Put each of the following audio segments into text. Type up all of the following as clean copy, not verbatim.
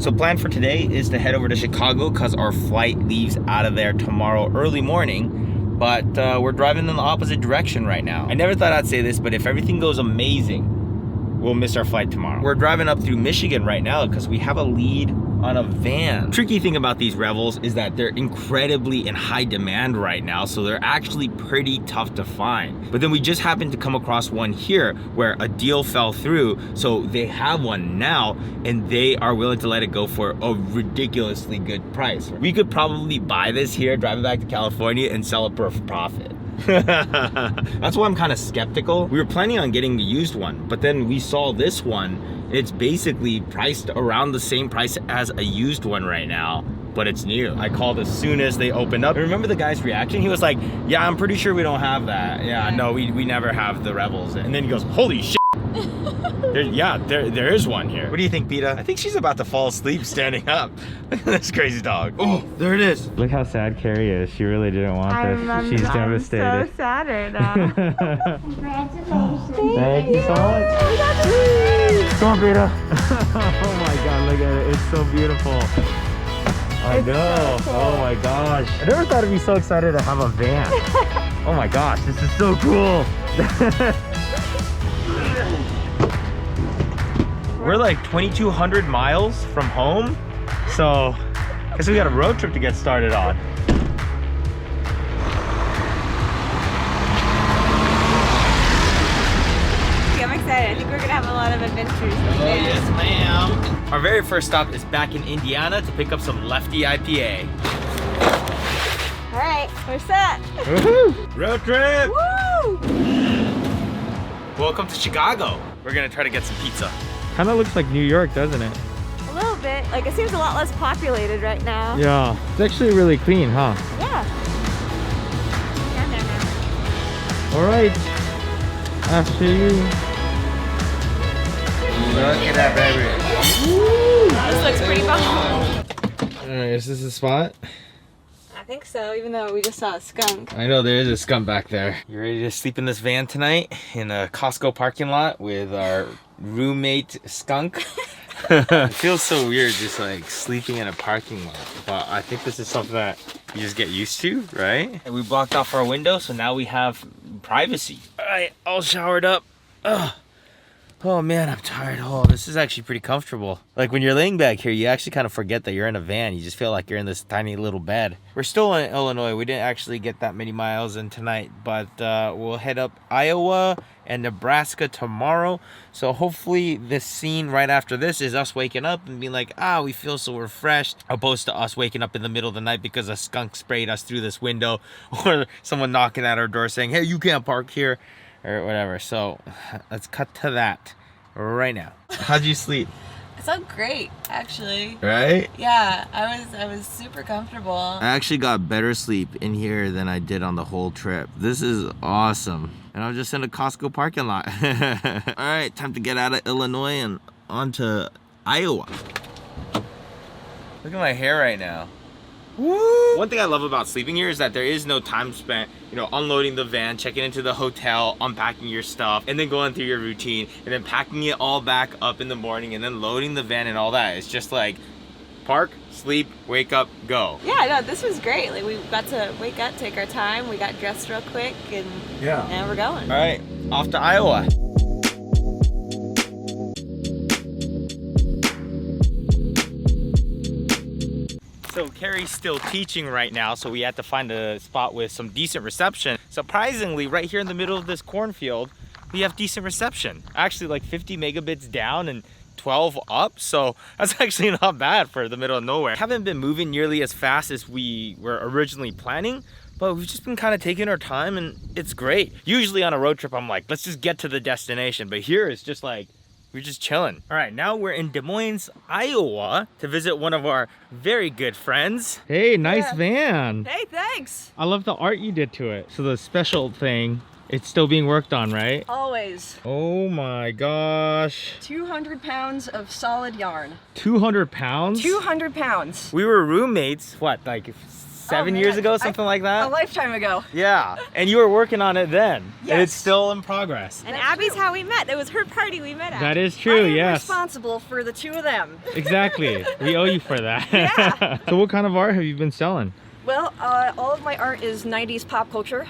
So plan for today is to head over to Chicago because our flight leaves out of there tomorrow early morning. But we're driving in the opposite direction right now. I never thought I'd say this, but if everything goes amazing, we'll miss our flight tomorrow. We're driving up through Michigan right now because we have a lead on a van. Tricky thing about these Revels is that they're incredibly in high demand right now, so they're actually pretty tough to find. But then we just happened to come across one here where a deal fell through, so they have one now and they are willing to let it go for a ridiculously good price. We could probably buy this here, drive it back to California and sell it for a profit. That's why I'm kind of skeptical. We were planning on getting the used one, but then we saw this one. It's basically priced around the same price as a used one right now, but it's new. I called as soon as they opened up. Remember the guy's reaction? He was like, yeah, I'm pretty sure we don't have that. Yeah, no, we never have the Revels. And then he goes, holy shit. There is one here. What do you think, Peta? I think she's about to fall asleep standing up. Look at this crazy dog. Oh, there it is. Look how sad Carrie is. She really didn't want this. She's devastated. I'm so sad right now. Congratulations. Thank you so much. Come on, Peta. Oh my god, look at it. It's so beautiful. I know. So cool. Oh my gosh. I never thought I'd be so excited to have a van. Oh my gosh, this is so cool. We're like 2,200 miles from home, so I guess we got a road trip to get started on. I'm excited. I think we're gonna have a lot of adventures. Oh yes, ma'am. Our very first stop is back in Indiana to pick up some Lefty IPA. All right, we're set. Woohoo! Road trip! Woo! Welcome to Chicago. We're gonna try to get some pizza. Kind of looks like New York, doesn't it? A little bit. Like it seems a lot less populated right now. Yeah. It's actually really clean, huh? Yeah. All right. After you. Look at that, baby. This looks pretty bomb. All right, is this the spot? I think so, even though we just saw a skunk. I know there is a skunk back there. You ready to sleep in this van tonight in a Costco parking lot with our roommate skunk? It feels so weird just like sleeping in a parking lot, but I think this is something that you just get used to, right? And we blocked off our window, so now we have privacy. All right, all showered up. Ugh. Oh man, I'm tired. Oh, this is actually pretty comfortable. Like when you're laying back here, you actually kind of forget that you're in a van. You just feel like you're in this tiny little bed. We're still in Illinois. We didn't actually get that many miles in tonight, but we'll head up Iowa and Nebraska tomorrow. So hopefully this scene right after this is us waking up and being like, we feel so refreshed, opposed to us waking up in the middle of the night because a skunk sprayed us through this window, or someone knocking at our door saying, hey, you can't park here, or whatever. So let's cut to that right now. How'd you sleep? It felt great, actually. Right? Yeah, I was super comfortable. I actually got better sleep in here than I did on the whole trip. This is awesome. And I was just in a Costco parking lot. All right, time to get out of Illinois and onto Iowa. Look at my hair right now. Woo! One thing I love about sleeping here is that there is no time spent, unloading the van, checking into the hotel, unpacking your stuff, and then going through your routine, and then packing it all back up in the morning, and then loading the van and all that. It's just like park, sleep, wake up, go. Yeah, no, this was great. Like we got to wake up, take our time, we got dressed real quick, and now we're going. All right, off to Iowa. So Carrie's still teaching right now, so we had to find a spot with some decent reception. Surprisingly, right here in the middle of this cornfield, we have decent reception. Actually like 50 megabits down and 12 up, so that's actually not bad for the middle of nowhere. Haven't been moving nearly as fast as we were originally planning, but we've just been kind of taking our time and it's great. Usually on a road trip, I'm like, let's just get to the destination, but here it's just like, we're just chilling. All right, now we're in Des Moines, Iowa to visit one of our very good friends. Hey, nice van. Hey, thanks. I love the art you did to it. So the special thing, it's still being worked on, right? Always. Oh my gosh. 200 pounds of solid yarn. 200 pounds? 200 pounds. We were roommates, what, like 7 years ago, something like A that? lifetime ago. Yeah, and you were working on it then, and Yes. it's still in progress. And Abby's how we met. It was her party we met at. That is I true, am yes. responsible for the two of them. Exactly. We owe you for that. Yeah. So what kind of art have you been selling? Well, all of my art is 90s pop culture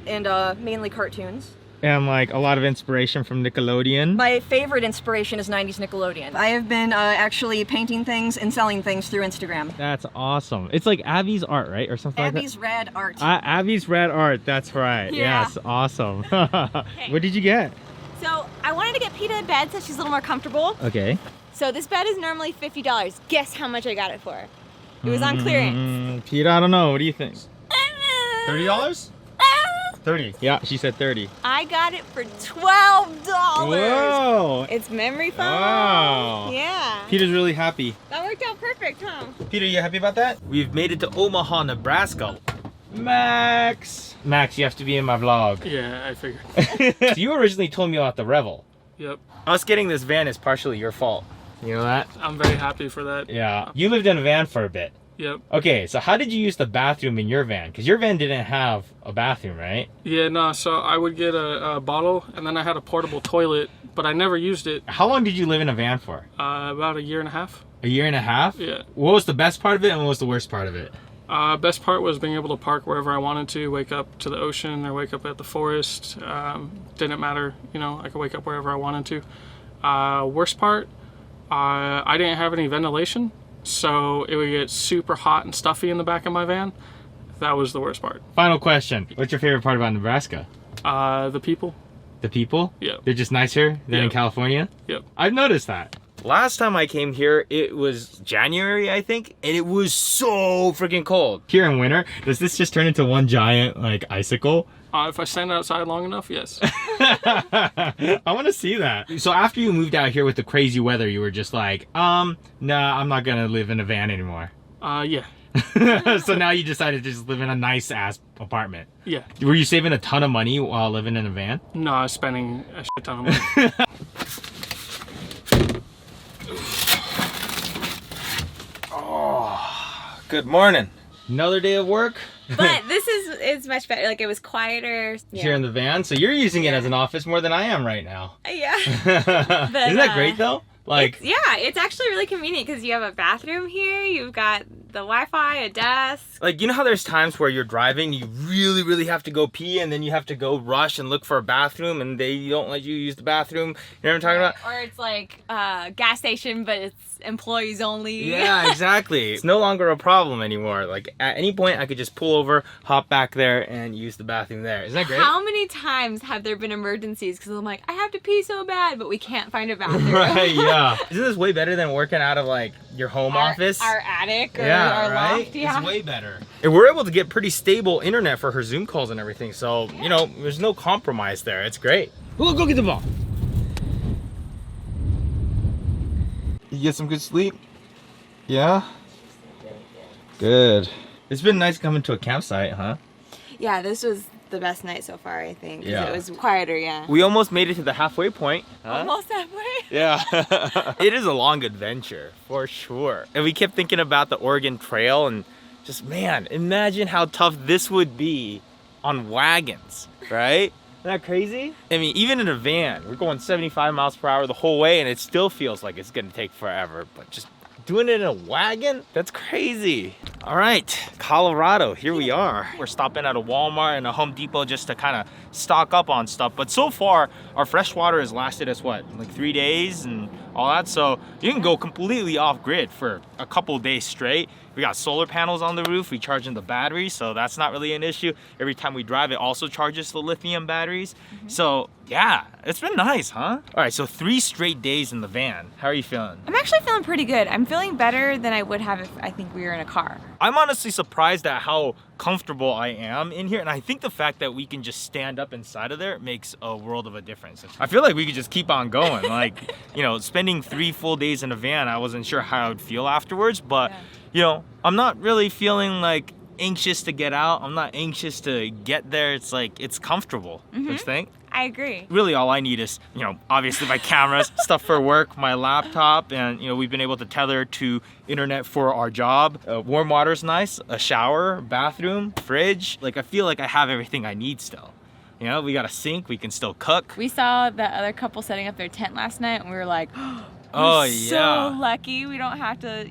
and mainly cartoons. And like a lot of inspiration from Nickelodeon. My favorite inspiration is 90s Nickelodeon. I have been actually painting things and selling things through Instagram. That's awesome. It's like Abby's art, right? Or something Abby's like Rad Art. that? Abby's Red Art, that's right. Yeah. Yes, awesome. What did you get? So I wanted to get Peta a bed so she's a little more comfortable. Okay. So this bed is normally $50. Guess how much I got it for? It was on clearance. Peter, I don't know. What do you think? $30? 30. Yeah, she said 30. I got it for $12. Whoa! It's memory foam. Wow. Yeah. Peter's really happy. That worked out perfect, huh? Peter, you happy about that? We've made it to Omaha, Nebraska. Max! Max, you have to be in my vlog. Yeah, I figured. So you originally told me about the Revel. Yep. Us getting this van is partially your fault. You know that? I'm very happy for that. Yeah. You lived in a van for a bit. Yep. Okay, so how did you use the bathroom in your van? Because your van didn't have a bathroom, right? Yeah, no, so I would get a bottle and then I had a portable toilet, but I never used it. How long did you live in a van for? About a year and a half. A year and a half? Yeah. What was the best part of it and what was the worst part of it? Best part was being able to park wherever I wanted to, wake up to the ocean or wake up at the forest. Didn't matter, you know, I could wake up wherever I wanted to. Worst part, I didn't have any ventilation, so it would get super hot and stuffy in the back of my van. That was the worst part. Final question. What's your favorite part about Nebraska? The people. The people? Yeah. They're just nicer than in Yep. California? Yep. I've noticed that. Last time I came here, it was January, I think, and it was so freaking cold. Here in winter, does this just turn into one giant, like, icicle? If I stand outside long enough, yes. I want to see that. So after you moved out here with the crazy weather, you were just like, nah, I'm not gonna live in a van anymore. Yeah. So now you decided to just live in a nice-ass apartment. Yeah. Were you saving a ton of money while living in a van? No, I was spending a shit ton of money. Good morning. Another day of work But this is much better. Like, it was quieter. Yeah. here in the van. So you're using it as an office more than I am right now. Yeah. Isn't that great though? Like, It's actually really convenient because you have a bathroom here. You've got the Wi-Fi, a desk. you know how there's times where you're driving, you really, really have to go pee, and then you have to go rush and look for a bathroom, and they don't let you use the bathroom. You know what I'm talking about? Or it's like a gas station, but it's employees only. Yeah, exactly. It's no longer a problem anymore. Like, at any point, I could just pull over, hop back there, and use the bathroom there. Isn't that great? How many times have there been emergencies? Because I'm like, I have to pee so bad, but we can't find a bathroom. Right, yeah. Isn't this way better than working out of, like, your home office? Our attic or Yeah, our right? loft. Yeah. It's way better. And we're able to get pretty stable internet for her Zoom calls and everything. So, you know, there's no compromise there. It's great. We'll go get the ball. You get some good sleep? Yeah? Good. It's been nice coming to a campsite, huh? Yeah, this was the best night so far, I think. 'Cause Yeah. It was quieter, yeah. We almost made it to the halfway point. Huh? Almost halfway. Yeah. It is a long adventure, for sure. And we kept thinking about the Oregon Trail and just, man, imagine how tough this would be on wagons, right? Isn't that crazy? I mean, even in a van, we're going 75 miles per hour the whole way and it still feels like it's gonna take forever, but just doing it in a wagon? That's crazy. All right, Colorado, here we are. We're stopping at a Walmart and a Home Depot just to kind of stock up on stuff. But so far, our fresh water has lasted us, what, like 3 days and all that? So you can go completely off grid for a couple days straight. We got solar panels on the roof. We charge in the batteries, so that's not really an issue. Every time we drive, it also charges the lithium batteries. So yeah, it's been nice, huh? All right, so 3 straight days in the van. How are you feeling? I'm actually feeling pretty good. I'm feeling better than I would have if I think we were in a car. I'm honestly surprised at how comfortable I am in here, and I think the fact that we can just stand up inside of there makes a world of a difference. I feel like we could just keep on going. Like, you know, spending 3 full days in a van, I wasn't sure how I would feel afterwards, but you know, I'm not really feeling like anxious to get out. I'm not anxious to get there. It's like, it's comfortable. Don't you think? I agree. Really all I need is, obviously my cameras, stuff for work, my laptop, and we've been able to tether to internet for our job. Warm water's nice, a shower, bathroom, fridge. Like I feel like I have everything I need still. We got a sink, we can still cook. We saw that other couple setting up their tent last night and we were like, oh yeah. So lucky we don't have to,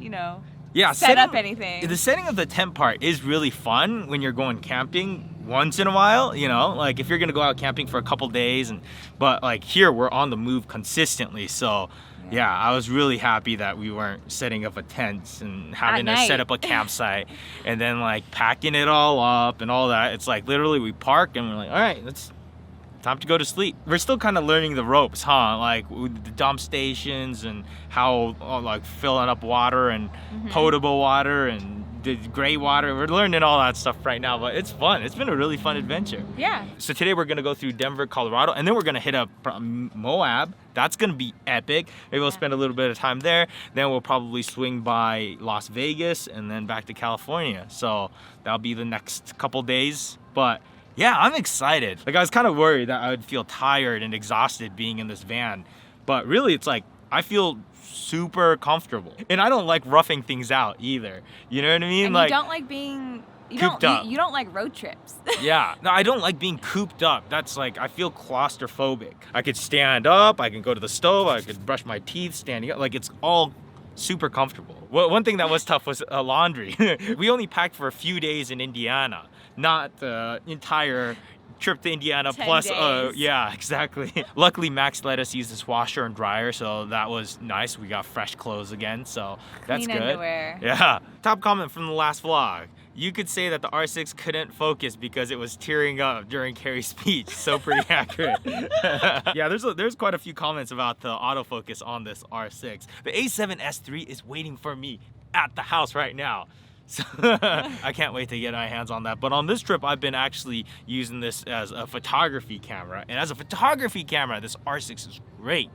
set up anything. The setting of the tent part is really fun when you're going camping once in a while, like if you're gonna go out camping for a couple days, but like here we're on the move consistently, so yeah, I was really happy that we weren't setting up a tent and having to set up a campsite and then like packing it all up and all that. It's like literally we park and we're like, all right, it's time to go to sleep. We're still kind of learning the ropes, huh? Like with the dump stations and how like filling up water and potable water and the gray water. We're learning all that stuff right now, but it's fun. It's been a really fun adventure. Yeah. So today we're gonna go through Denver, Colorado, and then we're gonna hit up Moab. That's gonna be epic. Maybe we'll spend a little bit of time there. Then we'll probably swing by Las Vegas and then back to California. So that'll be the next couple days. But yeah, I'm excited. Like I was kind of worried that I would feel tired and exhausted being in this van, but really it's like I feel super comfortable. And I don't like roughing things out either. You know what I mean? And like you don't like being cooped up. You don't like road trips. Yeah, no, I don't like being cooped up. That's like, I feel claustrophobic. I could stand up, I can go to the stove, I could brush my teeth standing up. Like it's all super comfortable. Well, one thing that was tough was laundry. We only packed for a few days in Indiana, not the entire trip to Indiana 10 plus days. Yeah, exactly. Luckily Max let us use this washer and dryer, so that was nice. We got fresh clothes again, so that's Clean good. underwear. Yeah. Top comment from the last vlog. You could say that the R6 couldn't focus because it was tearing up during Carrie's speech. So pretty accurate. Yeah, there's quite a few comments about the autofocus on this R6. The A7S III is waiting for me at the house right now. So I can't wait to get my hands on that. But on this trip, I've been actually using this as a photography camera. And as a photography camera, this R6 is great.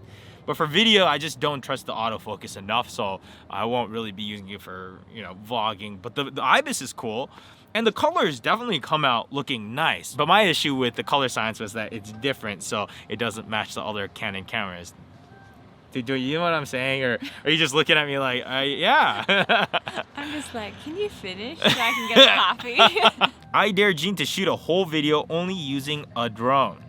But for video, I just don't trust the autofocus enough, so I won't really be using it for, vlogging. But the IBIS is cool, and the colors definitely come out looking nice. But my issue with the color science was that it's different, so it doesn't match the other Canon cameras. Do you know what I'm saying? Or are you just looking at me like, yeah? I'm just like, can you finish so I can get a coffee? I dare Gene to shoot a whole video only using a drone.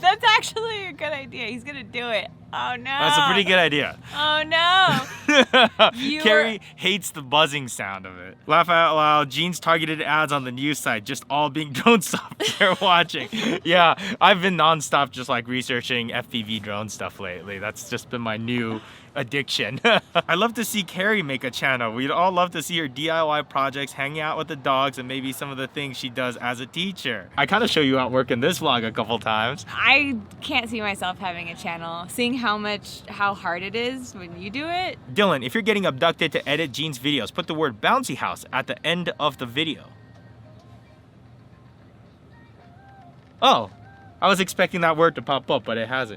That's actually a good idea. He's gonna do it. Oh no. That's a pretty good idea. Oh no. Carrie hates the buzzing sound of it. Laugh out loud. Gene's targeted ads on the news site, just all being drone stuff they're watching. Yeah, I've been nonstop just like researching FPV drone stuff lately. That's just been my new addiction. I'd love to see Carrie make a channel. We'd all love to see her DIY projects, hanging out with the dogs, and maybe some of the things she does as a teacher. I kind of show you out work in this vlog a couple times. I can't see myself having a channel. Seeing how hard it is when you do it. Dylan, if you're getting abducted to edit Gene's videos, put the word bouncy house at the end of the video. Oh, I was expecting that word to pop up, but it hasn't.